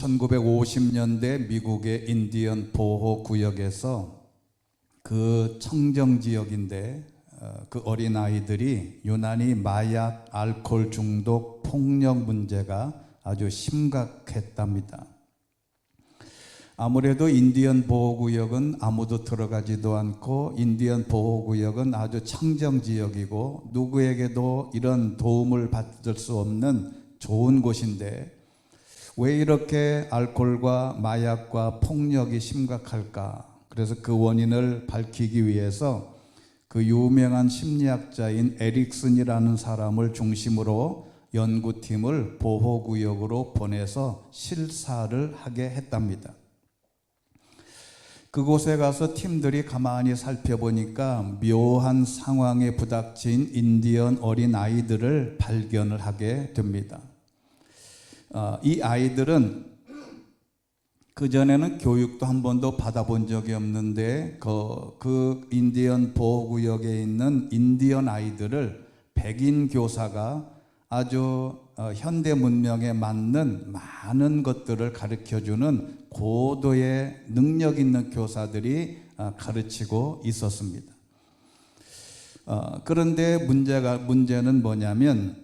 1950년대 미국의 인디언 보호구역에서 그 청정지역인데 그 어린아이들이 유난히 마약, 알코올 중독, 폭력 문제가 아주 심각했답니다. 아무래도 인디언 보호구역은 아무도 들어가지도 않고 인디언 보호구역은 아주 청정지역이고 누구에게도 이런 도움을 받을 수 없는 좋은 곳인데 왜 이렇게 알코올과 마약과 폭력이 심각할까? 그래서 그 원인을 밝히기 위해서 그 유명한 심리학자인 에릭슨이라는 사람을 중심으로 연구팀을 보호구역으로 보내서 실사를 하게 했답니다. 그곳에 가서 팀들이 가만히 살펴보니까 묘한 상황에 부닥친 인디언 어린 아이들을 발견을 하게 됩니다. 이 아이들은 그전에는 교육도 한 번도 받아본 적이 없는데 그 인디언 보호구역에 있는 인디언 아이들을 백인 교사가 아주 현대 문명에 맞는 많은 것들을 가르쳐주는 고도의 능력 있는 교사들이 가르치고 있었습니다. 그런데 문제는 뭐냐면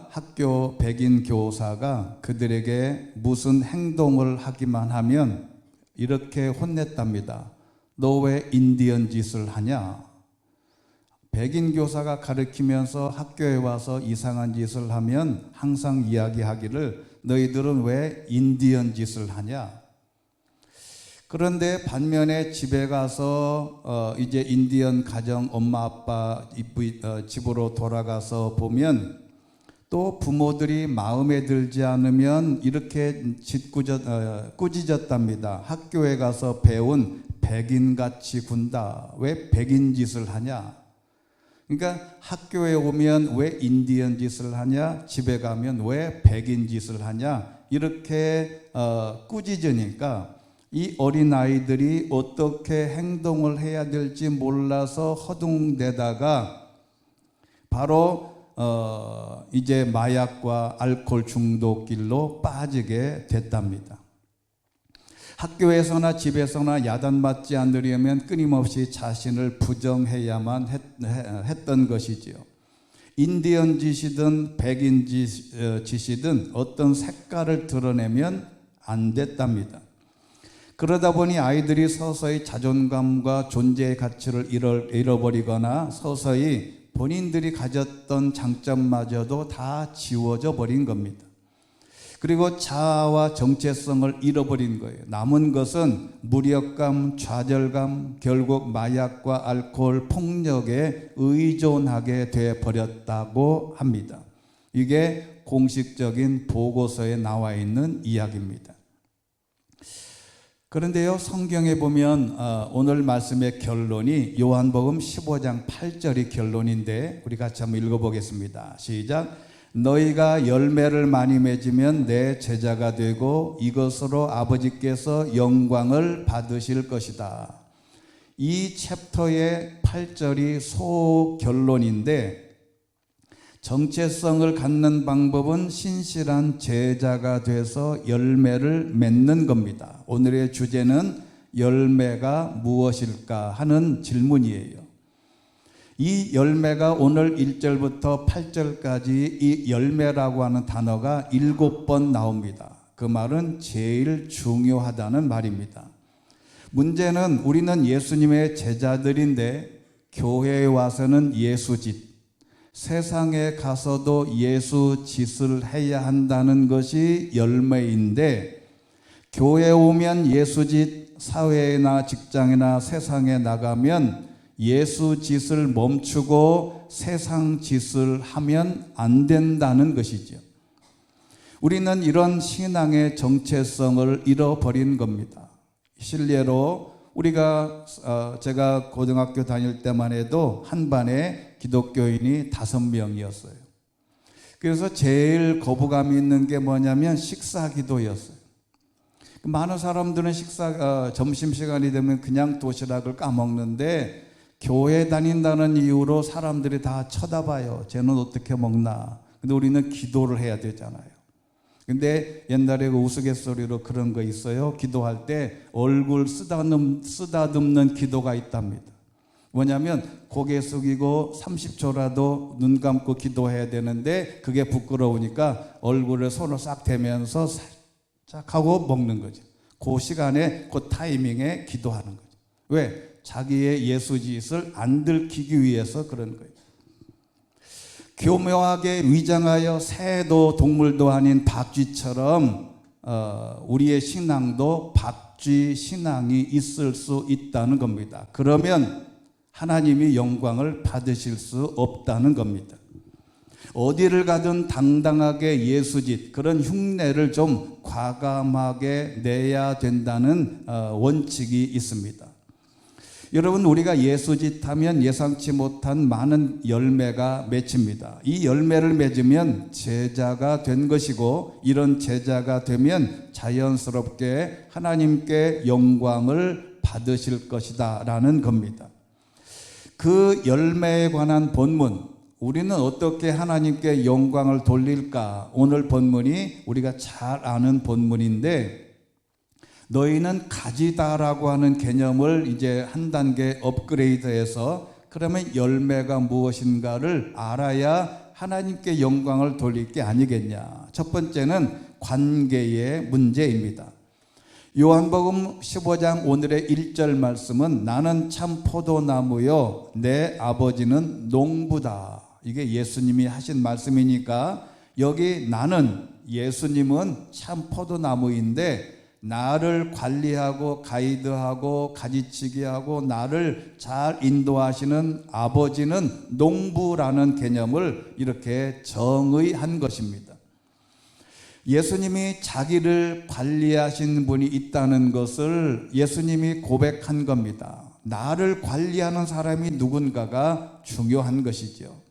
학교 백인 교사가 그들에게 무슨 행동을 하기만 하면 이렇게 혼냈답니다. 너 왜 인디언 짓을 하냐? 백인 교사가 가르치면서 학교에 와서 이상한 짓을 하면 항상 이야기하기를 너희들은 왜 인디언 짓을 하냐? 그런데 반면에 집에 가서 이제 인디언 가정 엄마 아빠 집으로 돌아가서 보면 또 부모들이 마음에 들지 않으면 이렇게 꾸짖었답니다. 학교에 가서 배운 백인같이 군다. 왜 백인 짓을 하냐? 그러니까 학교에 오면 왜 인디언 짓을 하냐? 집에 가면 왜 백인 짓을 하냐? 이렇게 꾸짖으니까 이 어린아이들이 어떻게 행동을 해야 될지 몰라서 허둥대다가 바로 이제 마약과 알코올 중독길로 빠지게 됐답니다. 학교에서나 집에서나 야단맞지 않으려면 끊임없이 자신을 부정해야만 했던 것이지요. 인디언 짓이든 백인 짓이든 어떤 색깔을 드러내면 안 됐답니다. 그러다 보니 아이들이 서서히 자존감과 존재의 가치를 잃어버리거나 서서히 본인들이 가졌던 장점마저도 다 지워져 버린 겁니다. 그리고 자아와 정체성을 잃어버린 거예요. 남은 것은 무력감, 좌절감, 결국 마약과 알코올, 폭력에 의존하게 돼 버렸다고 합니다. 이게 공식적인 보고서에 나와 있는 이야기입니다. 그런데요, 성경에 보면 오늘 말씀의 결론이 요한복음 15장 8절이 결론인데 우리 같이 한번 읽어보겠습니다. 시작. 너희가 열매를 많이 맺으면 내 제자가 되고 이것으로 아버지께서 영광을 받으실 것이다. 이 챕터의 8절이 소결론인데 정체성을 갖는 방법은 신실한 제자가 돼서 열매를 맺는 겁니다. 오늘의 주제는 열매가 무엇일까 하는 질문이에요. 이 열매가 오늘 1절부터 8절까지 이 열매라고 하는 단어가 7번 나옵니다. 그 말은 제일 중요하다는 말입니다. 문제는 우리는 예수님의 제자들인데 교회에 와서는 예수짓, 세상에 가서도 예수 짓을 해야 한다는 것이 열매인데 교회에 오면 예수짓, 사회나 직장이나 세상에 나가면 예수 짓을 멈추고 세상 짓을 하면 안 된다는 것이죠. 우리는 이런 신앙의 정체성을 잃어버린 겁니다. 실례로 제가 고등학교 다닐 때만 해도 한 반에 기독교인이 5명이었어요. 그래서 제일 거부감이 있는 게 뭐냐면 식사기도였어요. 많은 사람들은 점심시간이 되면 그냥 도시락을 까먹는데 교회 다닌다는 이유로 사람들이 다 쳐다봐요. 쟤는 어떻게 먹나. 근데 우리는 기도를 해야 되잖아요. 근데 옛날에 그 우스갯소리로 그런 거 있어요. 기도할 때 얼굴 쓰다듬는 기도가 있답니다. 뭐냐면 고개 숙이고 30초라도 눈 감고 기도해야 되는데 그게 부끄러우니까 얼굴에 손을 싹 대면서 살짝 하고 먹는 거죠. 그 시간에 그 타이밍에 기도하는 거죠. 왜? 자기의 예수짓을 안 들키기 위해서 그런 거예요. 교묘하게 위장하여 새도 동물도 아닌 박쥐처럼 우리의 신앙도 박쥐 신앙이 있을 수 있다는 겁니다. 그러면 하나님이 영광을 받으실 수 없다는 겁니다. 어디를 가든 당당하게 예수짓, 그런 흉내를 좀 과감하게 내야 된다는 원칙이 있습니다. 여러분, 우리가 예수짓 하면 예상치 못한 많은 열매가 맺힙니다. 이 열매를 맺으면 제자가 된 것이고, 이런 제자가 되면 자연스럽게 하나님께 영광을 받으실 것이다 라는 겁니다. 그 열매에 관한 본문, 우리는 어떻게 하나님께 영광을 돌릴까? 오늘 본문이 우리가 잘 아는 본문인데, 너희는 가지다라고 하는 개념을 이제 한 단계 업그레이드해서 그러면 열매가 무엇인가를 알아야 하나님께 영광을 돌릴 게 아니겠냐. 첫 번째는 관계의 문제입니다. 요한복음 15장 오늘의 1절 말씀은 나는 참 포도나무요 내 아버지는 농부다. 이게 예수님이 하신 말씀이니까 여기 나는, 예수님은 참 포도나무인데 나를 관리하고 가이드하고 가지치기 하고 나를 잘 인도하시는 아버지는 농부라는 개념을 이렇게 정의한 것입니다. 예수님이 자기를 관리하신 분이 있다는 것을 예수님이 고백한 겁니다. 나를 관리하는 사람이 누군가가 중요한 것이죠.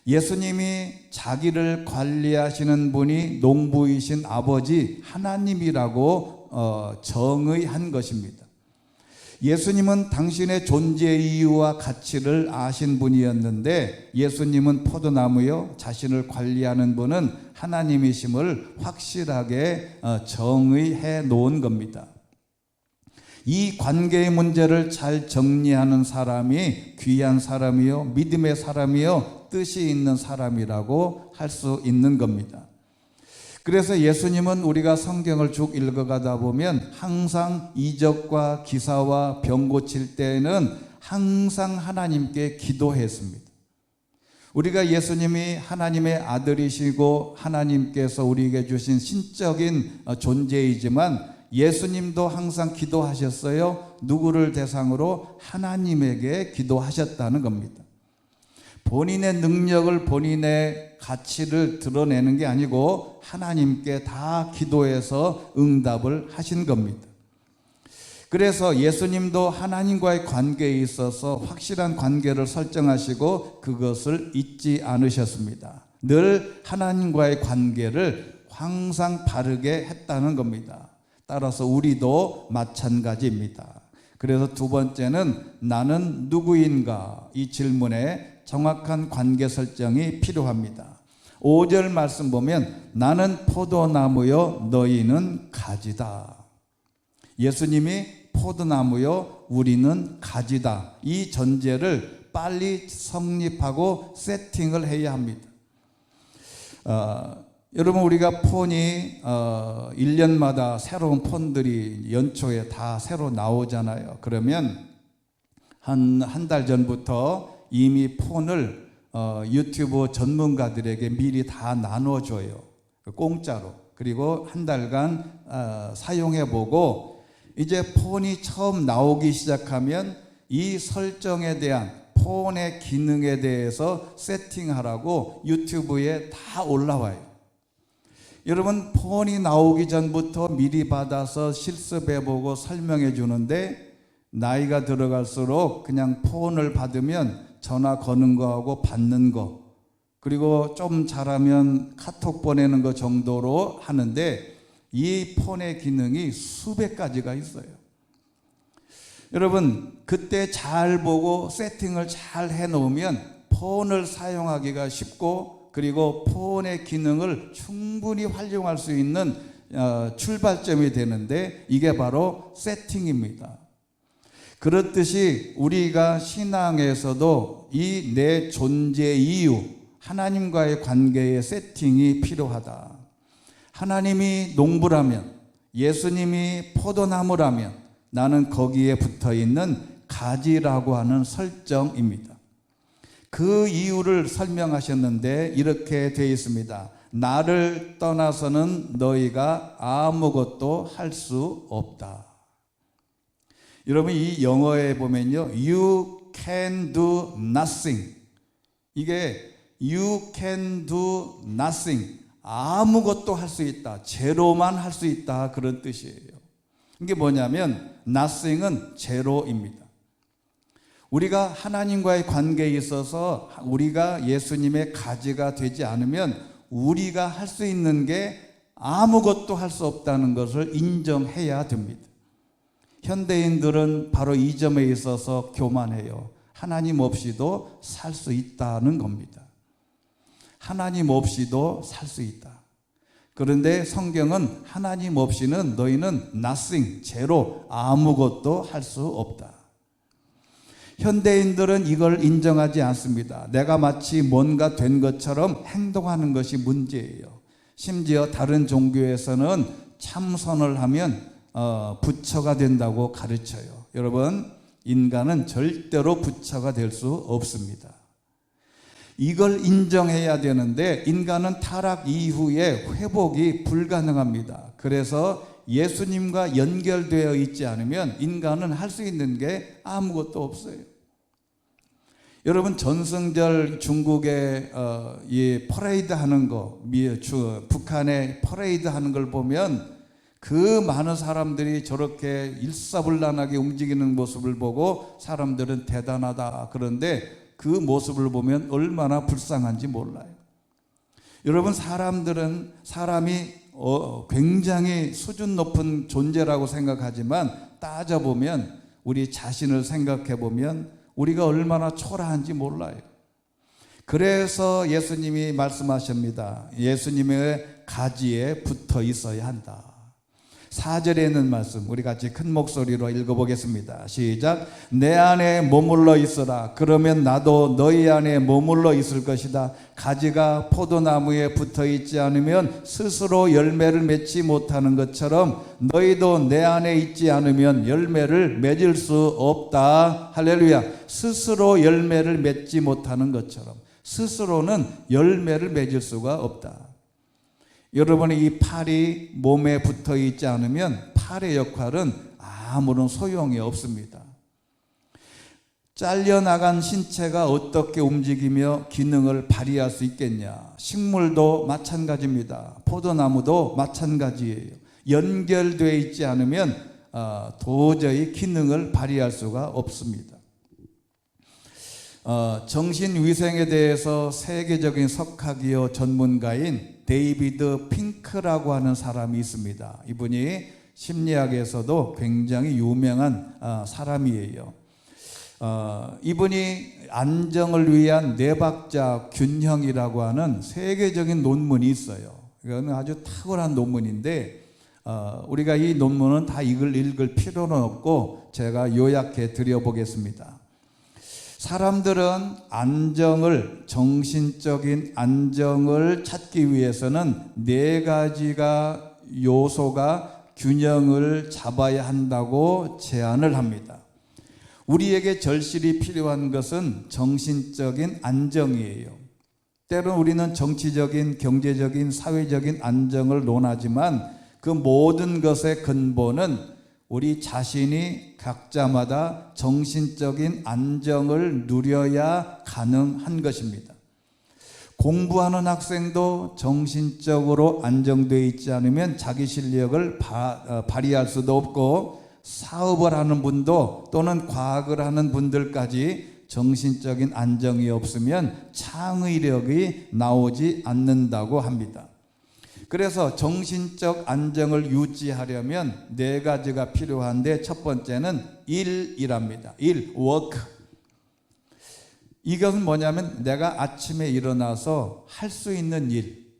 예수님이 자기를 관리하시는 분이 농부이신 아버지 하나님이라고 정의한 것입니다. 예수님은 당신의 존재 이유와 가치를 아신 분이었는데 예수님은 포도나무요 자신을 관리하는 분은 하나님이심을 확실하게 정의해 놓은 겁니다. 이 관계의 문제를 잘 정리하는 사람이 귀한 사람이요 믿음의 사람이요 뜻이 있는 사람이라고 할 수 있는 겁니다. 그래서 예수님은 우리가 성경을 쭉 읽어가다 보면 항상 이적과 기사와 병 고칠 때에는 항상 하나님께 기도했습니다. 우리가 예수님이 하나님의 아들이시고 하나님께서 우리에게 주신 신적인 존재이지만 예수님도 항상 기도하셨어요. 누구를 대상으로? 하나님에게 기도하셨다는 겁니다. 본인의 능력을, 본인의 가치를 드러내는 게 아니고 하나님께 다 기도해서 응답을 하신 겁니다. 그래서 예수님도 하나님과의 관계에 있어서 확실한 관계를 설정하시고 그것을 잊지 않으셨습니다. 늘 하나님과의 관계를 항상 바르게 했다는 겁니다. 따라서 우리도 마찬가지입니다. 그래서 두 번째는 나는 누구인가? 이 질문에 정확한 관계 설정이 필요합니다. 5절 말씀 보면 나는 포도나무요 너희는 가지다. 예수님이 포도나무요 우리는 가지다. 이 전제를 빨리 성립하고 세팅을 해야 합니다. 여러분 우리가 폰이 1년마다 새로운 폰들이 연초에 다 새로 나오잖아요. 그러면 한 달 전부터 이미 폰을 유튜브 전문가들에게 미리 다 나눠줘요. 공짜로. 그리고 한 달간 사용해보고 이제 폰이 처음 나오기 시작하면 이 설정에 대한 폰의 기능에 대해서 세팅하라고 유튜브에 다 올라와요. 여러분 폰이 나오기 전부터 미리 받아서 실습해보고 설명해 주는데 나이가 들어갈수록 그냥 폰을 받으면 전화 거는 거하고 받는 거 그리고 좀 잘하면 카톡 보내는 거 정도로 하는데 이 폰의 기능이 수백 가지가 있어요. 여러분 그때 잘 보고 세팅을 잘 해놓으면 폰을 사용하기가 쉽고 그리고 폰의 기능을 충분히 활용할 수 있는 출발점이 되는데 이게 바로 세팅입니다. 그렇듯이 우리가 신앙에서도 이 내 존재 이유, 하나님과의 관계의 세팅이 필요하다. 하나님이 농부라면, 예수님이 포도나무라면 나는 거기에 붙어 있는 가지라고 하는 설정입니다. 그 이유를 설명하셨는데 이렇게 되어 있습니다. 나를 떠나서는 너희가 아무것도 할 수 없다. 여러분, 이 영어에 보면요, You can do nothing. 이게 You can do nothing. 아무것도 할 수 있다. 제로만 할 수 있다. 그런 뜻이에요. 이게 뭐냐면 nothing은 제로입니다. 우리가 하나님과의 관계에 있어서 우리가 예수님의 가지가 되지 않으면 우리가 할 수 있는 게 아무것도 할 수 없다는 것을 인정해야 됩니다. 현대인들은 바로 이 점에 있어서 교만해요. 하나님 없이도 살 수 있다는 겁니다. 하나님 없이도 살 수 있다. 그런데 성경은 하나님 없이는 너희는 nothing, 제로, 아무것도 할 수 없다. 현대인들은 이걸 인정하지 않습니다. 내가 마치 뭔가 된 것처럼 행동하는 것이 문제예요. 심지어 다른 종교에서는 참선을 하면 부처가 된다고 가르쳐요. 여러분, 인간은 절대로 부처가 될 수 없습니다. 이걸 인정해야 되는데 인간은 타락 이후에 회복이 불가능합니다. 그래서 예수님과 연결되어 있지 않으면 인간은 할 수 있는 게 아무것도 없어요. 여러분, 전승절 중국의 이 퍼레이드 하는 거, 북한의 퍼레이드 하는 걸 보면 그 많은 사람들이 저렇게 일사불란하게 움직이는 모습을 보고 사람들은 대단하다. 그런데 그 모습을 보면 얼마나 불쌍한지 몰라요. 여러분, 사람이 굉장히 수준 높은 존재라고 생각하지만 따져보면 우리 자신을 생각해 보면 우리가 얼마나 초라한지 몰라요. 그래서 예수님이 말씀하십니다. 예수님의 가지에 붙어 있어야 한다. 4절에 있는 말씀 우리 같이 큰 목소리로 읽어보겠습니다. 시작. 내 안에 머물러 있어라. 그러면 나도 너희 안에 머물러 있을 것이다. 가지가 포도나무에 붙어 있지 않으면 스스로 열매를 맺지 못하는 것처럼 너희도 내 안에 있지 않으면 열매를 맺을 수 없다. 할렐루야. 스스로 열매를 맺지 못하는 것처럼 스스로는 열매를 맺을 수가 없다. 여러분의 이 팔이 몸에 붙어 있지 않으면 팔의 역할은 아무런 소용이 없습니다. 잘려나간 신체가 어떻게 움직이며 기능을 발휘할 수 있겠냐? 식물도 마찬가지입니다. 포도나무도 마찬가지예요. 연결되어 있지 않으면 도저히 기능을 발휘할 수가 없습니다. 정신위생에 대해서 세계적인 석학이요 전문가인 데이비드 핑크라고 하는 사람이 있습니다. 이분이 심리학에서도 굉장히 유명한 사람이에요. 이분이 안정을 위한 뇌박자 균형이라고 하는 세계적인 논문이 있어요. 이건 아주 탁월한 논문인데 우리가 이 논문은 다 읽을 필요는 없고 제가 요약해 드려보겠습니다. 사람들은 정신적인 안정을 찾기 위해서는 4가지가 요소가 균형을 잡아야 한다고 제안을 합니다. 우리에게 절실히 필요한 것은 정신적인 안정이에요. 때론 우리는 정치적인, 경제적인, 사회적인 안정을 논하지만 그 모든 것의 근본은 우리 자신이 각자마다 정신적인 안정을 누려야 가능한 것입니다. 공부하는 학생도 정신적으로 안정되어 있지 않으면 자기 실력을 발휘할 수도 없고 사업을 하는 분도 또는 과학을 하는 분들까지 정신적인 안정이 없으면 창의력이 나오지 않는다고 합니다. 그래서 정신적 안정을 유지하려면 4가지가 필요한데 첫 번째는 일이랍니다. work. 이것은 뭐냐면 내가 아침에 일어나서 할 수 있는 일,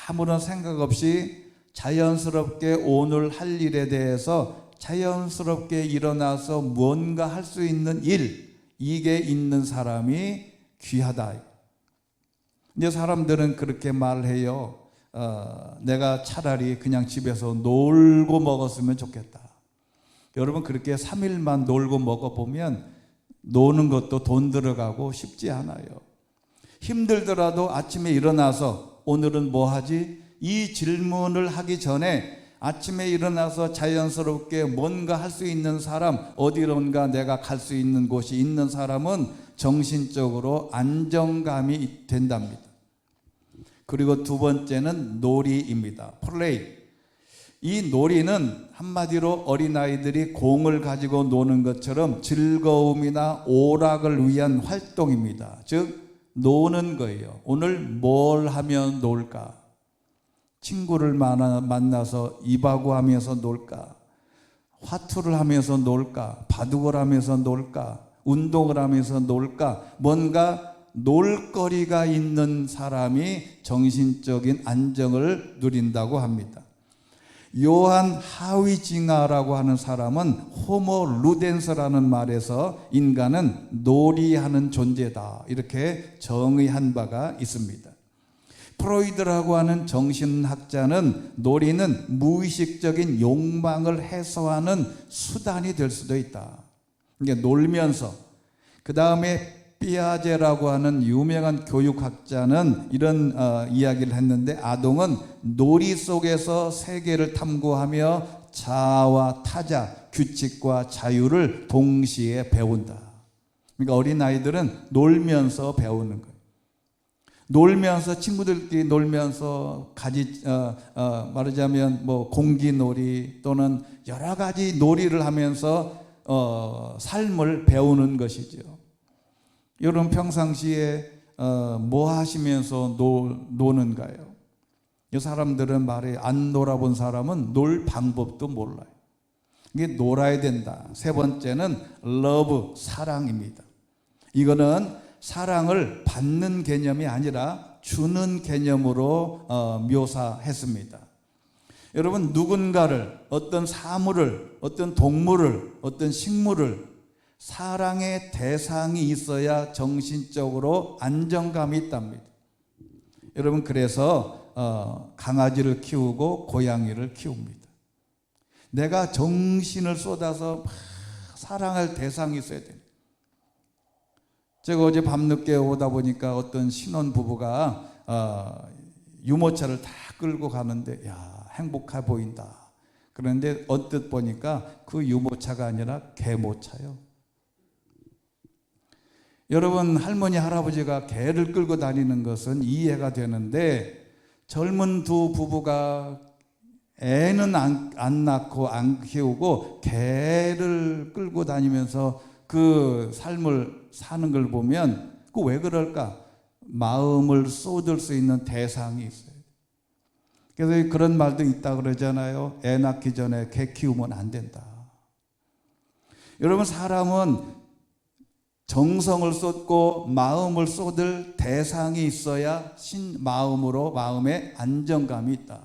아무런 생각 없이 자연스럽게 오늘 할 일에 대해서 자연스럽게 일어나서 뭔가 할 수 있는 일, 이게 있는 사람이 귀하다. 이제 사람들은 그렇게 말해요. 내가 차라리 그냥 집에서 놀고 먹었으면 좋겠다. 여러분, 그렇게 3일만 놀고 먹어보면 노는 것도 돈 들어가고 쉽지 않아요. 힘들더라도 아침에 일어나서 오늘은 뭐 하지? 이 질문을 하기 전에 아침에 일어나서 자연스럽게 뭔가 할 수 있는 사람, 어디론가 내가 갈 수 있는 곳이 있는 사람은 정신적으로 안정감이 된답니다. 그리고 두 번째는 놀이입니다. 플레이. 이 놀이는 한마디로 어린아이들이 공을 가지고 노는 것처럼 즐거움이나 오락을 위한 활동입니다. 즉 노는 거예요. 오늘 뭘 하면 놀까? 친구를 만나서 입하고 하면서 놀까? 화투를 하면서 놀까? 바둑을 하면서 놀까? 운동을 하면서 놀까? 뭔가 놀거리가 있는 사람이 정신적인 안정을 누린다고 합니다. 요한 하위징하라고 하는 사람은 호모 루덴스라는 말에서 인간은 놀이하는 존재다, 이렇게 정의한 바가 있습니다. 프로이드라고 하는 정신학자는 놀이는 무의식적인 욕망을 해소하는 수단이 될 수도 있다. 그러니까 놀면서, 그 다음에 피아제라고 하는 유명한 교육학자는 이런 이야기를 했는데, 아동은 놀이 속에서 세계를 탐구하며 자아와 타자, 규칙과 자유를 동시에 배운다. 그러니까 어린아이들은 놀면서 배우는 거예요. 놀면서, 친구들끼리 놀면서 말하자면 뭐 공기놀이 또는 여러 가지 놀이를 하면서 삶을 배우는 것이죠. 여러분 평상시에 뭐 하시면서 노는가요? 이 사람들은 말해, 안 놀아본 사람은 놀 방법도 몰라요. 이게 놀아야 된다. 세 번째는 러브, 사랑입니다. 이거는 사랑을 받는 개념이 아니라 주는 개념으로 묘사했습니다. 여러분, 누군가를, 어떤 사물을, 어떤 동물을, 어떤 식물을 사랑의 대상이 있어야 정신적으로 안정감이 있답니다. 여러분, 그래서 강아지를 키우고 고양이를 키웁니다. 내가 정신을 쏟아서 막 사랑할 대상이 있어야 됩니다. 제가 어제 밤늦게 오다 보니까 어떤 신혼부부가 유모차를 다 끌고 가는데, 야, 행복해 보인다. 그런데 언뜻 보니까 그 유모차가 아니라 개모차요. 여러분, 할머니 할아버지가 개를 끌고 다니는 것은 이해가 되는데, 젊은 두 부부가 애는 안 낳고 안 키우고 개를 끌고 다니면서 그 삶을 사는 걸 보면, 그 왜 그럴까? 마음을 쏟을 수 있는 대상이 있어요. 그래서 그런 말도 있다 그러잖아요. 애 낳기 전에 개 키우면 안 된다. 여러분, 사람은 정성을 쏟고 마음을 쏟을 대상이 있어야 마음에 안정감이 있다.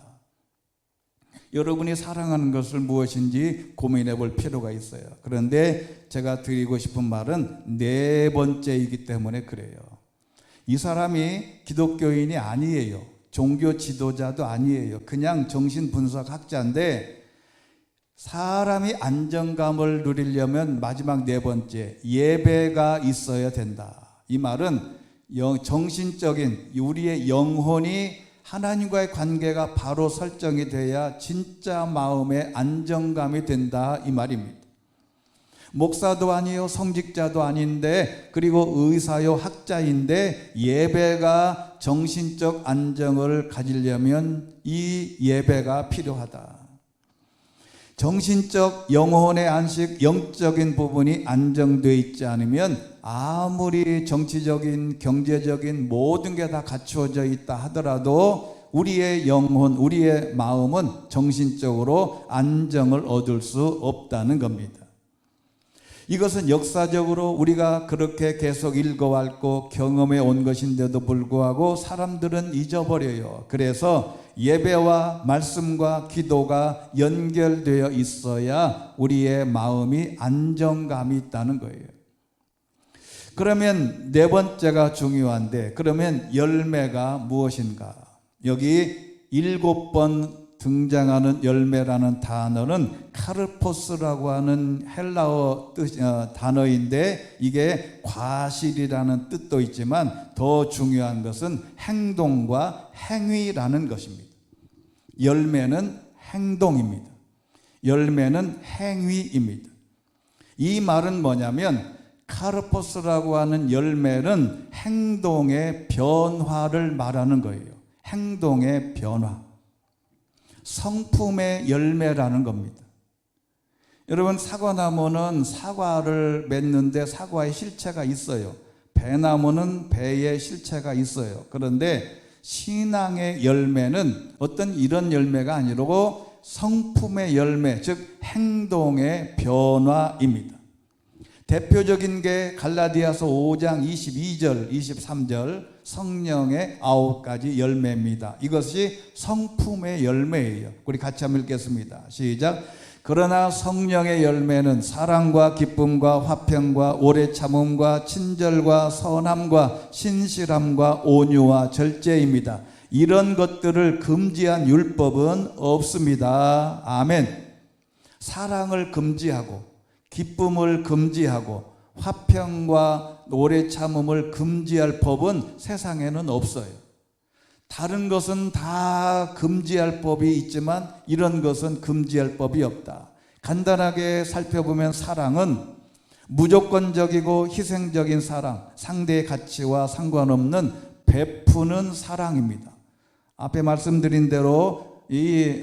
여러분이 사랑하는 것을 무엇인지 고민해 볼 필요가 있어요. 그런데 제가 드리고 싶은 말은 네 번째이기 때문에 그래요. 이 사람이 기독교인이 아니에요. 종교 지도자도 아니에요. 그냥 정신분석학자인데, 사람이 안정감을 누리려면 마지막 네 번째, 예배가 있어야 된다. 이 말은 정신적인 우리의 영혼이 하나님과의 관계가 바로 설정이 돼야 진짜 마음의 안정감이 된다, 이 말입니다. 목사도 아니요, 성직자도 아닌데, 그리고 의사요, 학자인데 예배가 정신적 안정을 가지려면 이 예배가 필요하다. 정신적, 영혼의 안식, 영적인 부분이 안정되어 있지 않으면 아무리 정치적인, 경제적인 모든 게 다 갖추어져 있다 하더라도 우리의 영혼, 우리의 마음은 정신적으로 안정을 얻을 수 없다는 겁니다. 이것은 역사적으로 우리가 그렇게 계속 읽어왔고 경험해 온 것인데도 불구하고 사람들은 잊어버려요. 그래서 예배와 말씀과 기도가 연결되어 있어야 우리의 마음이 안정감이 있다는 거예요. 그러면 네 번째가 중요한데, 그러면 열매가 무엇인가? 여기 7번 등장하는 열매라는 단어는 카르포스라고 하는 헬라어 단어인데, 이게 과실이라는 뜻도 있지만 더 중요한 것은 행동과 행위라는 것입니다. 열매는 행동입니다. 열매는 행위입니다. 이 말은 뭐냐면, 카르포스라고 하는 열매는 행동의 변화를 말하는 거예요. 행동의 변화. 성품의 열매라는 겁니다. 여러분, 사과나무는 사과를 맺는데 사과의 실체가 있어요. 배나무는 배의 실체가 있어요. 그런데 신앙의 열매는 어떤 이런 열매가 아니고 성품의 열매, 즉 행동의 변화입니다. 대표적인 게 갈라디아서 5장 22절, 23절 성령의 9가지 열매입니다. 이것이 성품의 열매예요. 우리 같이 한번 읽겠습니다. 시작. 그러나 성령의 열매는 사랑과 기쁨과 화평과 오래 참음과 친절과 선함과 신실함과 온유와 절제입니다. 이런 것들을 금지한 율법은 없습니다. 아멘. 사랑을 금지하고 기쁨을 금지하고 화평과 오래 참음을 금지할 법은 세상에는 없어요. 다른 것은 다 금지할 법이 있지만 이런 것은 금지할 법이 없다. 간단하게 살펴보면 사랑은 무조건적이고 희생적인 사랑, 상대의 가치와 상관없는 베푸는 사랑입니다. 앞에 말씀드린 대로 이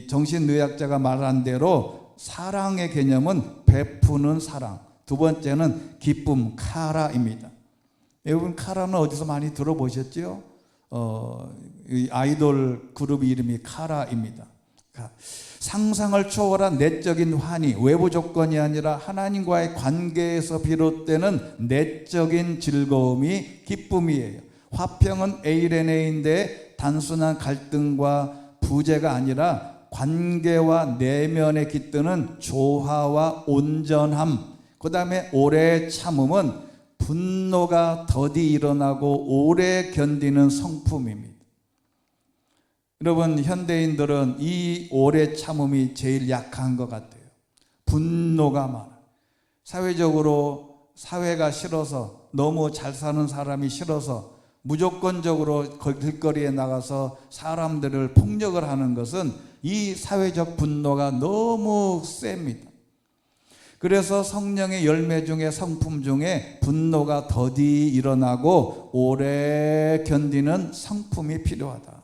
정신의학자가 말한 대로 사랑의 개념은 베푸는 사랑. 두 번째는 기쁨, 카라입니다. 여러분, 카라는 어디서 많이 들어보셨죠? 이 아이돌 그룹 이름이 카라입니다. 상상을 초월한 내적인 환희, 외부 조건이 아니라 하나님과의 관계에서 비롯되는 내적인 즐거움이 기쁨이에요. 화평은 에이레네인데 단순한 갈등과 부재가 아니라 관계와 내면에 깃드는 조화와 온전함. 그 다음에 오래 참음은 분노가 더디 일어나고 오래 견디는 성품입니다. 여러분, 현대인들은 이 오래 참음이 제일 약한 것 같아요. 분노가 많아. 사회적으로 사회가 싫어서, 너무 잘 사는 사람이 싫어서 무조건적으로 길거리에 나가서 사람들을 폭력을 하는 것은 이 사회적 분노가 너무 셉니다. 그래서 성령의 열매 중에, 성품 중에 분노가 더디 일어나고 오래 견디는 성품이 필요하다.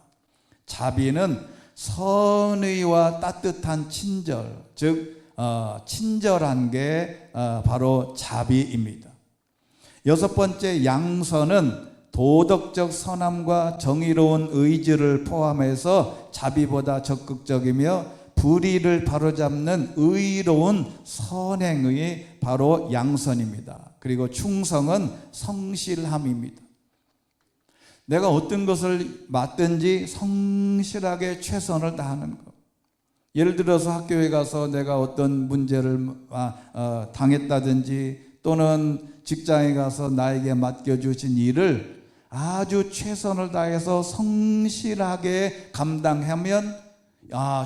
자비는 선의와 따뜻한 친절, 즉 친절한 게 바로 자비입니다. 여섯 번째, 양선은 도덕적 선함과 정의로운 의지를 포함해서 자비보다 적극적이며 불의를 바로잡는 의로운 선행의 바로 양선입니다. 그리고 충성은 성실함입니다. 내가 어떤 것을 맡든지 성실하게 최선을 다하는 것. 예를 들어서 학교에 가서 내가 어떤 문제를 당했다든지, 또는 직장에 가서 나에게 맡겨주신 일을 아주 최선을 다해서 성실하게 감당하면,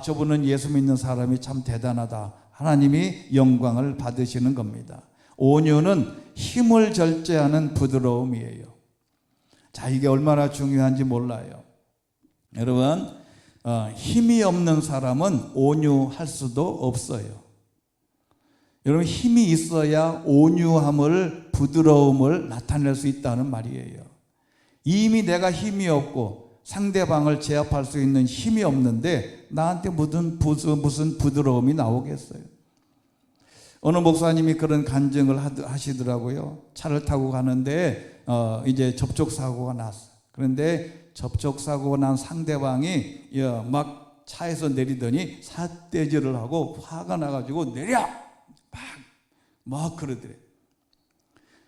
저분은 예수 믿는 사람이 참 대단하다, 하나님이 영광을 받으시는 겁니다. 온유는 힘을 절제하는 부드러움이에요. 자, 이게 얼마나 중요한지 몰라요. 여러분, 힘이 없는 사람은 온유할 수도 없어요. 여러분, 힘이 있어야 온유함을, 부드러움을 나타낼 수 있다는 말이에요. 이미 내가 힘이 없고 상대방을 제압할 수 있는 힘이 없는데 나한테 무슨 부드러움이 나오겠어요? 어느 목사님이 그런 간증을 하시더라고요. 차를 타고 가는데 이제 접촉사고가 났어요. 그런데 접촉사고가 난 상대방이 막 차에서 내리더니 삿대질을 하고 화가 나가지고 내려! 막 막 그러더래.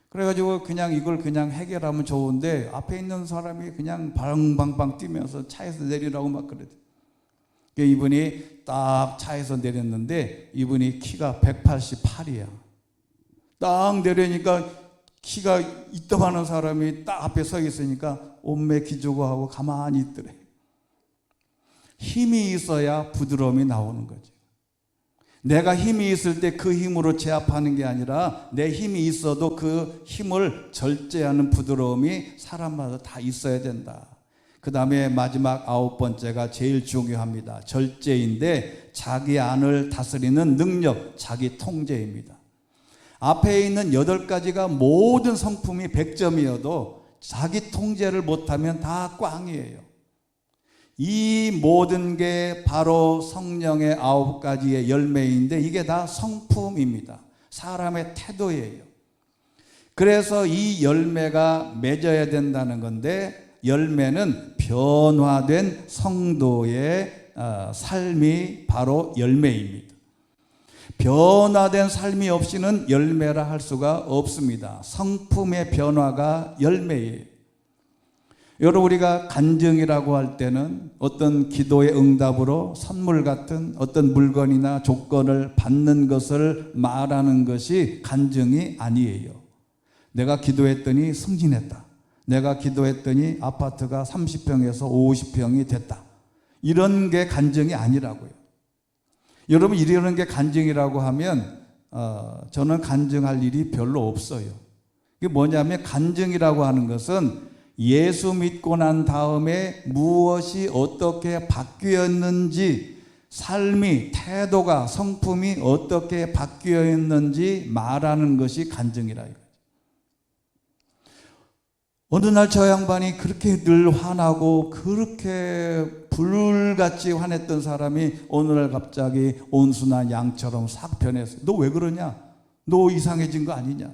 그래가지고 그냥 이걸 그냥 해결하면 좋은데 앞에 있는 사람이 그냥 방방방 뛰면서 차에서 내리라고 막 그러더래. 이분이 딱 차에서 내렸는데 이분이 키가 188이야. 딱 내리니까 키가 이따만한 사람이 딱 앞에 서 있으니까 온매 기주고 하고 가만히 있더래. 힘이 있어야 부드러움이 나오는 거지. 내가 힘이 있을 때 그 힘으로 제압하는 게 아니라 내 힘이 있어도 그 힘을 절제하는 부드러움이 사람마다 다 있어야 된다. 그 다음에 마지막 9번째가 제일 중요합니다. 절제인데 자기 안을 다스리는 능력, 자기 통제입니다. 앞에 있는 8가지가 모든 성품이 100점이어도 자기 통제를 못하면 다 꽝이에요. 이 모든 게 바로 성령의 9가지의 열매인데 이게 다 성품입니다. 사람의 태도예요. 그래서 이 열매가 맺어야 된다는 건데 열매는 변화된 성도의 삶이 바로 열매입니다. 변화된 삶이 없이는 열매라 할 수가 없습니다. 성품의 변화가 열매예요. 여러분, 우리가 간증이라고 할 때는 어떤 기도의 응답으로 선물 같은 어떤 물건이나 조건을 받는 것을 말하는 것이 간증이 아니에요. 내가 기도했더니 승진했다. 내가 기도했더니 아파트가 30평에서 50평이 됐다. 이런 게 간증이 아니라고요. 여러분, 이러는 게 간증이라고 하면 저는 간증할 일이 별로 없어요. 이게 뭐냐면 간증이라고 하는 것은 예수 믿고 난 다음에 무엇이 어떻게 바뀌었는지, 삶이, 태도가, 성품이 어떻게 바뀌었는지 말하는 것이 간증이라 이거죠. 어느 날 저 양반이 그렇게 늘 화나고 그렇게 불같이 화냈던 사람이 어느 날 갑자기 온순한 양처럼 싹 변했어요. 너 왜 그러냐? 너 이상해진 거 아니냐?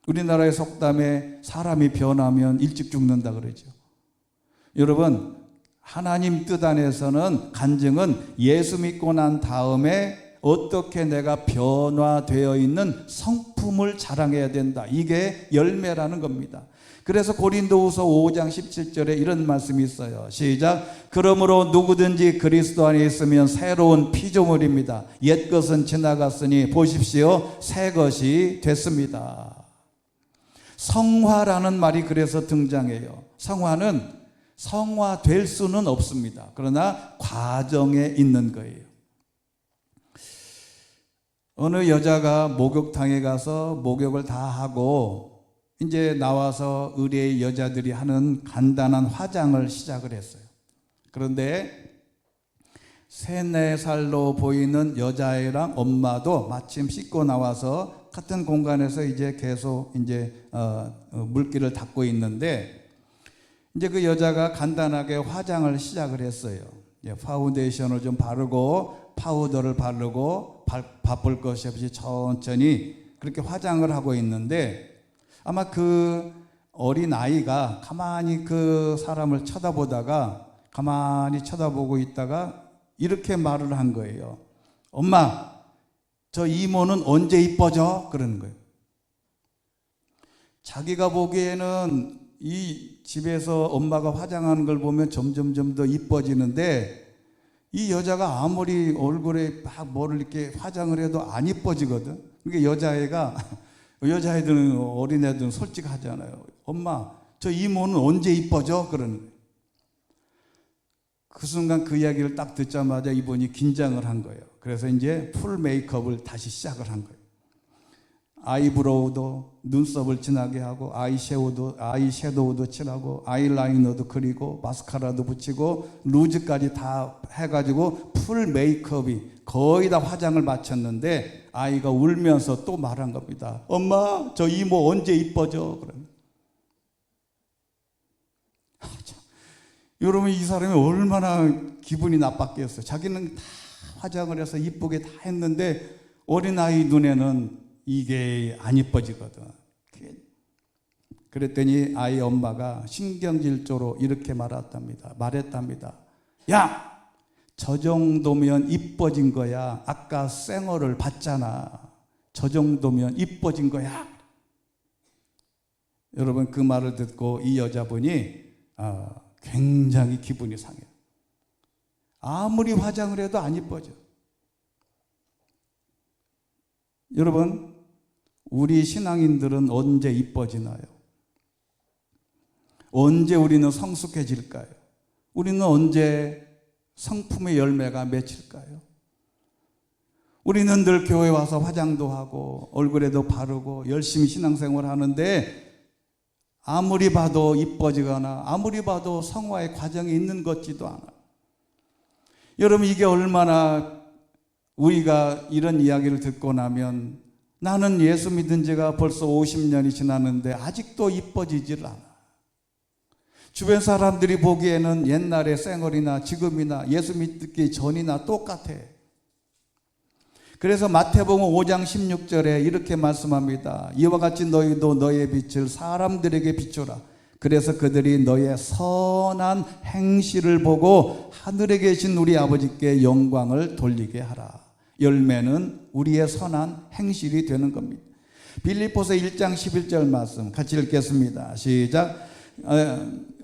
우리나라의 속담에 사람이 변하면 일찍 죽는다 그러죠. 여러분, 하나님 뜻 안에서는 간증은 예수 믿고 난 다음에 어떻게 내가 변화되어 있는 성품을 자랑해야 된다. 이게 열매라는 겁니다. 그래서 고린도후서 5장 17절에 이런 말씀이 있어요. 시작. 그러므로 누구든지 그리스도 안에 있으면 새로운 피조물입니다. 옛것은 지나갔으니 보십시오, 새 것이 됐습니다. 성화라는 말이 그래서 등장해요. 성화는 성화될 수는 없습니다. 그러나 과정에 있는 거예요. 어느 여자가 목욕탕에 가서 목욕을 다 하고 이제 나와서 의뢰의 여자들이 하는 간단한 화장을 시작을 했어요. 그런데 3, 4살로 보이는 여자애랑 엄마도 마침 씻고 나와서 같은 공간에서 이제 계속 이제 물기를 닦고 있는데 이제 그 여자가 간단하게 화장을 시작을 했어요. 파운데이션을 좀 바르고 파우더를 바르고 바쁠 것이 없이 천천히 그렇게 화장을 하고 있는데 아마 그 어린 아이가 가만히 그 사람을 쳐다보다가 가만히 쳐다보고 있다가 이렇게 말을 한 거예요. 엄마, 저 이모는 언제 이뻐져? 그러는 거예요. 자기가 보기에는 이 집에서 엄마가 화장하는 걸 보면 점점 더 이뻐지는데 이 여자가 아무리 얼굴에 막 뭐를 이렇게 화장을 해도 안 이뻐지거든. 그러니까 여자애들은 어린애들은 솔직하잖아요. 엄마, 저 이모는 언제 이뻐져? 그러는 거예요. 그 순간 그 이야기를 딱 듣자마자 이분이 긴장을 한 거예요. 그래서 이제 풀 메이크업을 다시 시작을 한 거예요. 아이브로우도 눈썹을 진하게 하고 아이섀도우도 칠하고 아이라이너도 그리고 마스카라도 붙이고 루즈까지 다 해가지고 풀 메이크업이 거의 다 화장을 마쳤는데 아이가 울면서 또 말한 겁니다. 엄마, 저 이모 언제 이뻐져? 그러면 여러분, 이 사람이 얼마나 기분이 나빴겠어요. 자기는 다 화장을 해서 이쁘게 다 했는데 어린아이 눈에는 이게 안 이뻐지거든. 그랬더니 아이 엄마가 신경질조로 이렇게 말했답니다. 야, 저 정도면 이뻐진 거야. 아까 쌩얼을 봤잖아. 저 정도면 이뻐진 거야. 여러분, 그 말을 듣고 이 여자분이 굉장히 기분이 상해요. 아무리 화장을 해도 안 이뻐져. 여러분, 우리 신앙인들은 언제 이뻐지나요? 언제 우리는 성숙해질까요? 우리는 언제 성품의 열매가 맺힐까요? 우리는 늘 교회 와서 화장도 하고 얼굴에도 바르고 열심히 신앙생활 하는데 아무리 봐도 이뻐지거나 아무리 봐도 성화의 과정이 있는 것 같지도 않아요. 여러분, 이게 얼마나 우리가 이런 이야기를 듣고 나면 나는 예수 믿은 지가 벌써 50년이 지났는데 아직도 이뻐지질 않아. 주변 사람들이 보기에는 옛날의 쌩얼이나 지금이나 예수 믿기 전이나 똑같아. 그래서 마태복음 5장 16절에 이렇게 말씀합니다. 이와 같이 너희도 너의 빛을 사람들에게 비추라. 그래서 그들이 너의 선한 행실을 보고 하늘에 계신 우리 아버지께 영광을 돌리게 하라. 열매는 우리의 선한 행실이 되는 겁니다. 빌립보서 1장 11절 말씀 같이 읽겠습니다. 시작.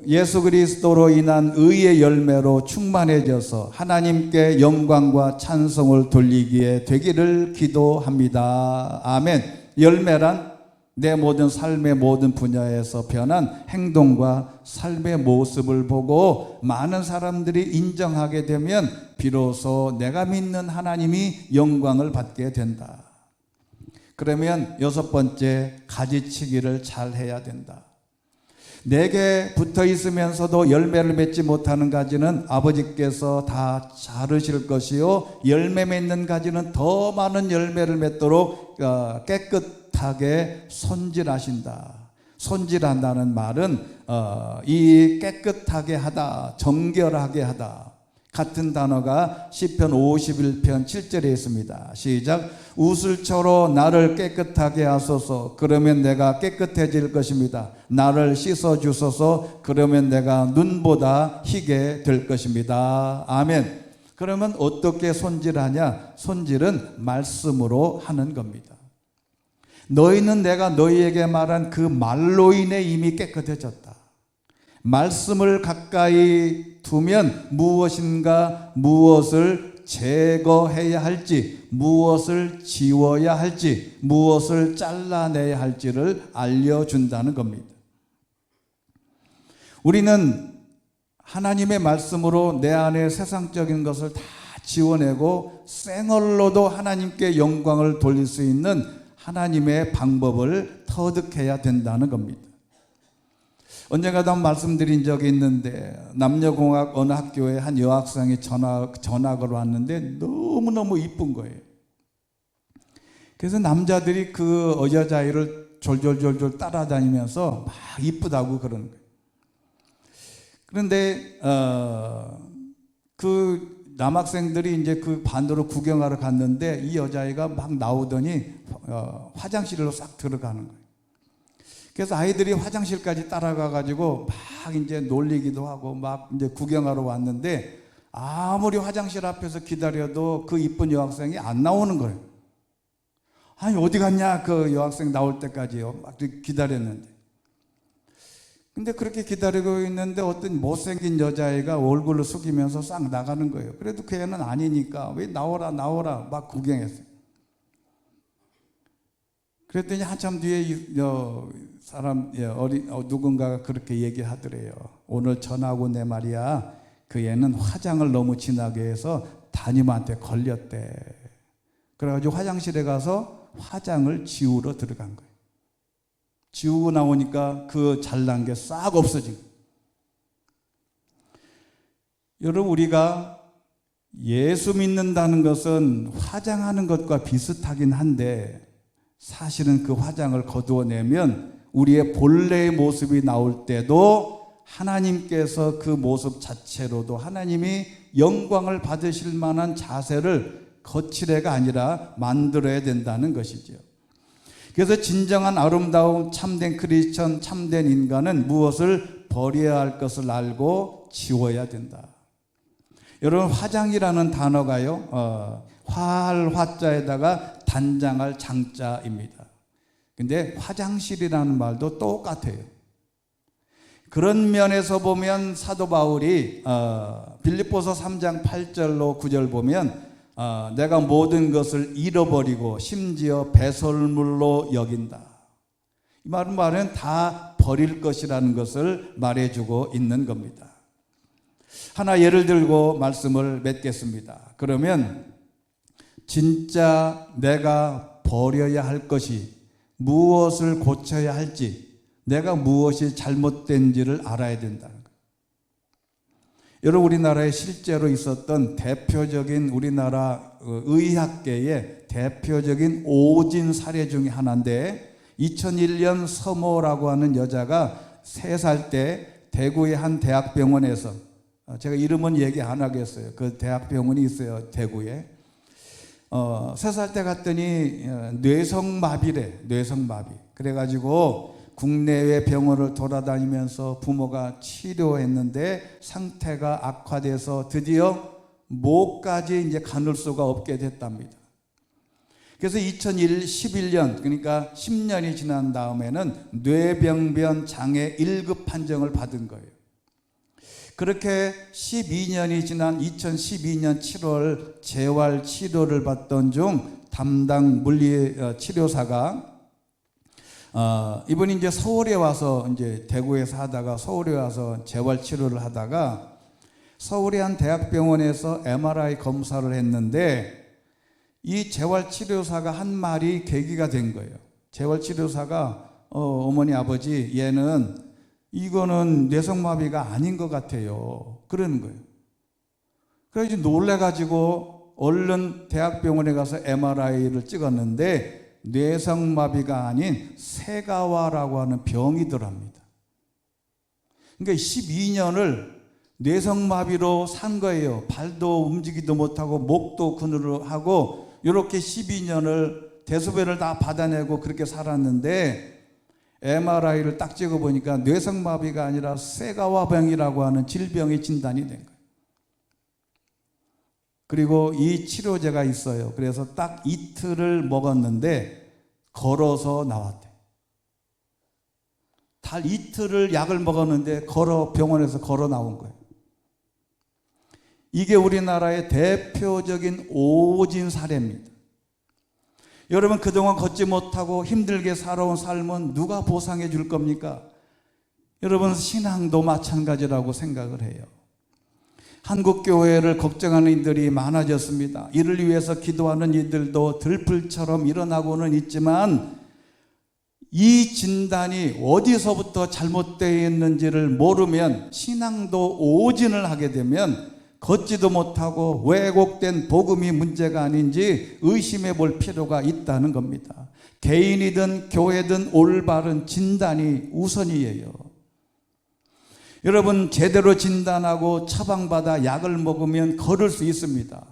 예수 그리스도로 인한 의의 열매로 충만해져서 하나님께 영광과 찬송을 돌리기에 되기를 기도합니다. 아멘. 열매란 내 모든 삶의 모든 분야에서 변한 행동과 삶의 모습을 보고 많은 사람들이 인정하게 되면 비로소 내가 믿는 하나님이 영광을 받게 된다. 그러면 여섯 번째, 가지치기를 잘 해야 된다. 내게 붙어 있으면서도 열매를 맺지 못하는 가지는 아버지께서 다 자르실 것이요 열매 맺는 가지는 더 많은 열매를 맺도록 깨끗하게 손질하신다. 손질한다는 말은 이 깨끗하게 하다, 정결하게 하다 같은 단어가 시편 51편 7절에 있습니다. 시작. 우슬초로 나를 깨끗하게 하소서. 그러면 내가 깨끗해질 것입니다. 나를 씻어주소서. 그러면 내가 눈보다 희게 될 것입니다. 아멘. 그러면 어떻게 손질하냐? 손질은 말씀으로 하는 겁니다. 너희는 내가 너희에게 말한 그 말로 인해 이미 깨끗해졌다. 말씀을 가까이 두면 무엇을 제거해야 할지, 무엇을 지워야 할지, 무엇을 잘라내야 할지를 알려준다는 겁니다. 우리는 하나님의 말씀으로 내 안에 세상적인 것을 다 지워내고 생얼로도 하나님께 영광을 돌릴 수 있는 하나님의 방법을 터득해야 된다는 겁니다. 언젠가도 말씀드린 적이 있는데 남녀공학 어느 학교에 한 여학생이 전학을 왔는데 너무너무 이쁜 거예요. 그래서 남자들이 그 여자아이를 졸졸졸졸 따라다니면서 막 이쁘다고 그러는 거예요. 그런데 그 남학생들이 이제 그 반으로 구경하러 갔는데 이 여자아이가 막 나오더니 화장실로 싹 들어가는 거예요. 그래서 아이들이 화장실까지 따라가 가지고 막 이제 놀리기도 하고 막 이제 구경하러 왔는데 아무리 화장실 앞에서 기다려도 그 이쁜 여학생이 안 나오는 거예요. 아니 어디 갔냐 그 여학생 나올 때까지요. 막 기다렸는데. 근데 그렇게 기다리고 있는데 어떤 못생긴 여자애가 얼굴을 숙이면서 싹 나가는 거예요. 그래도 그 애는 아니니까 왜 나오라 막 구경했어요. 그랬더니 한참 뒤에 누군가가 그렇게 얘기하더래요. 오늘 전하고 내 말이야. 그 애는 화장을 너무 진하게 해서 담임한테 걸렸대. 그래가지고 화장실에 가서 화장을 지우러 들어간 거예요. 지우고 나오니까 그 잘난 게 싹 없어진 거예요. 여러분, 우리가 예수 믿는다는 것은 화장하는 것과 비슷하긴 한데 사실은 그 화장을 거두어내면 우리의 본래의 모습이 나올 때도 하나님께서 그 모습 자체로도 하나님이 영광을 받으실 만한 자세를 거칠애가 아니라 만들어야 된다는 것이죠. 그래서 진정한 아름다운 참된 크리스천, 참된 인간은 무엇을 버려야 할 것을 알고 지워야 된다. 여러분, 화장이라는 단어가요, 화할 화자에다가 단장할 장자입니다. 근데 화장실이라는 말도 똑같아요. 그런 면에서 보면 사도 바울이 빌립보서 3장 8절로 9절 보면 내가 모든 것을 잃어버리고 심지어 배설물로 여긴다. 이 말은 다 버릴 것이라는 것을 말해주고 있는 겁니다. 하나 예를 들고 말씀을 맺겠습니다. 그러면 진짜 내가 버려야 할 것이 무엇을 고쳐야 할지, 내가 무엇이 잘못된지를 알아야 된다는 거예요. 여러분, 우리나라에 실제로 있었던 대표적인 우리나라 의학계의 대표적인 오진 사례 중에 하나인데, 2001년 서모라고 하는 여자가 3살 때 대구의 한 대학병원에서, 제가 이름은 얘기 안 하겠어요. 그 대학병원이 있어요, 대구에. 3살 때 갔더니 뇌성마비래, 뇌성마비. 그래가지고 국내외 병원을 돌아다니면서 부모가 치료했는데 상태가 악화돼서 드디어 목까지 이제 가눌 수가 없게 됐답니다. 그래서 2011년, 그러니까 10년이 지난 다음에는 뇌병변 장애 1급 판정을 받은 거예요. 그렇게 12년이 지난 2012년 7월 재활 치료를 받던 중 담당 물리 치료사가 이분이 이제 서울에 와서 이제 대구에서 하다가 서울에 와서 재활 치료를 하다가 서울의 한 대학병원에서 MRI 검사를 했는데 이 재활 치료사가 한 말이 계기가 된 거예요. 재활 치료사가 어머니 아버지 얘는 이거는 뇌성마비가 아닌 것 같아요. 그러는 거예요. 그래서 놀래가지고 얼른 대학병원에 가서 MRI를 찍었는데 뇌성마비가 아닌 세가와라고 하는 병이더랍니다. 그러니까 12년을 뇌성마비로 산 거예요. 발도 움직이도 못하고 목도 그늘로 하고 이렇게 12년을 대소변을 다 받아내고 그렇게 살았는데 MRI를 딱 찍어보니까 뇌성마비가 아니라 세가와병이라고 하는 질병이 진단이 된 거예요. 그리고 이 치료제가 있어요. 그래서 딱 이틀을 먹었는데 걸어서 나왔대. 달 이틀을 약을 먹었는데 병원에서 걸어 나온 거예요. 이게 우리나라의 대표적인 오진 사례입니다. 여러분, 그동안 걷지 못하고 힘들게 살아온 삶은 누가 보상해 줄 겁니까? 여러분, 신앙도 마찬가지라고 생각을 해요. 한국교회를 걱정하는 이들이 많아졌습니다. 이를 위해서 기도하는 이들도 들풀처럼 일어나고는 있지만 이 진단이 어디서부터 잘못되어 있는지를 모르면 신앙도 오진을 하게 되면 걷지도 못하고 왜곡된 복음이 문제가 아닌지 의심해 볼 필요가 있다는 겁니다. 개인이든 교회든 올바른 진단이 우선이에요. 여러분, 제대로 진단하고 처방받아 약을 먹으면 걸을 수 있습니다.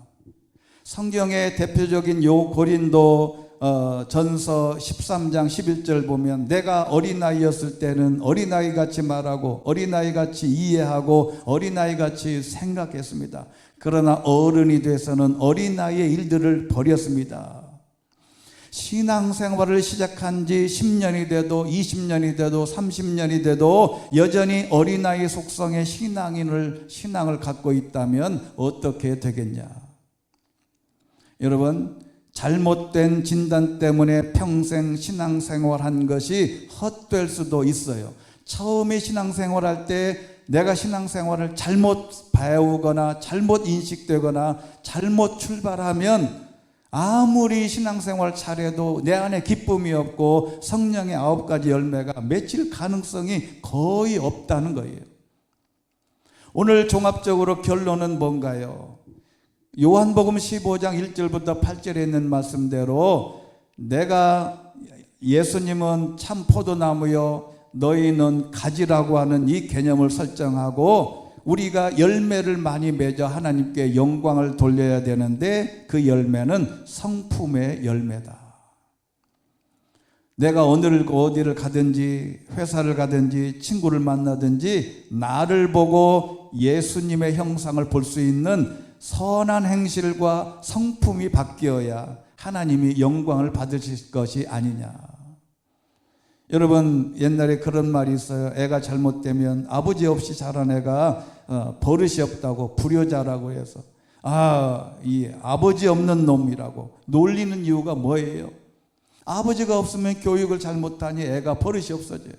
성경의 대표적인 고린도 전서 13장 11절 보면 내가 어린아이였을 때는 어린아이같이 말하고 어린아이같이 이해하고 어린아이같이 생각했습니다. 그러나 어른이 돼서는 어린아이의 일들을 버렸습니다. 신앙생활을 시작한 지 10년이 돼도 20년이 돼도 30년이 돼도 여전히 어린아이 속성의 신앙을 갖고 있다면 어떻게 되겠냐? 여러분, 잘못된 진단 때문에 평생 신앙생활한 것이 헛될 수도 있어요. 처음에 신앙생활할 때 내가 신앙생활을 잘못 배우거나 잘못 인식되거나 잘못 출발하면 아무리 신앙생활 잘해도 내 안에 기쁨이 없고 성령의 9가지 열매가 맺힐 가능성이 거의 없다는 거예요. 오늘 종합적으로 결론은 뭔가요? 요한복음 15장 1절부터 8절에 있는 말씀대로 예수님은 참 포도나무요 너희는 가지라고 하는 이 개념을 설정하고 우리가 열매를 많이 맺어 하나님께 영광을 돌려야 되는데 그 열매는 성품의 열매다. 내가 오늘 어디를 가든지 회사를 가든지 친구를 만나든지 나를 보고 예수님의 형상을 볼 수 있는 선한 행실과 성품이 바뀌어야 하나님이 영광을 받으실 것이 아니냐. 여러분, 옛날에 그런 말이 있어요. 애가 잘못되면 아버지 없이 자란 애가 버릇이 없다고, 불효자라고 해서 이 아버지 없는 놈이라고 놀리는 이유가 뭐예요? 아버지가 없으면 교육을 잘못하니 애가 버릇이 없어져요.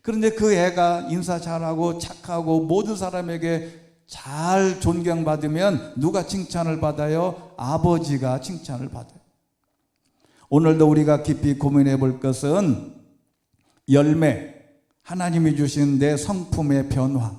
그런데 그 애가 인사 잘하고 착하고 모든 사람에게 잘 존경받으면 누가 칭찬을 받아요? 아버지가 칭찬을 받아요. 오늘도 우리가 깊이 고민해 볼 것은 열매, 하나님이 주신 내 성품의 변화,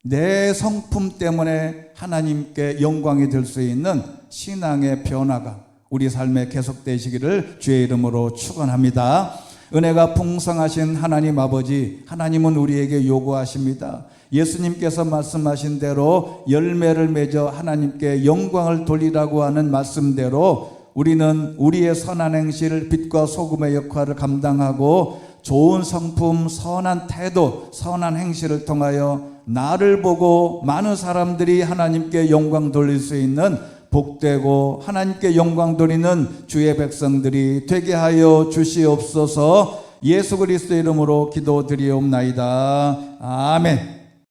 내 성품 때문에 하나님께 영광이 될 수 있는 신앙의 변화가 우리 삶에 계속되시기를 주의 이름으로 축원합니다. 은혜가 풍성하신 하나님 아버지, 하나님은 우리에게 요구하십니다. 예수님께서 말씀하신 대로 열매를 맺어 하나님께 영광을 돌리라고 하는 말씀대로 우리는 우리의 선한 행실, 빛과 소금의 역할을 감당하고 좋은 성품, 선한 태도, 선한 행실을 통하여 나를 보고 많은 사람들이 하나님께 영광 돌릴 수 있는 복되고 하나님께 영광 돌리는 주의 백성들이 되게 하여 주시옵소서. 예수 그리스도의 이름으로 기도드리옵나이다. 아멘.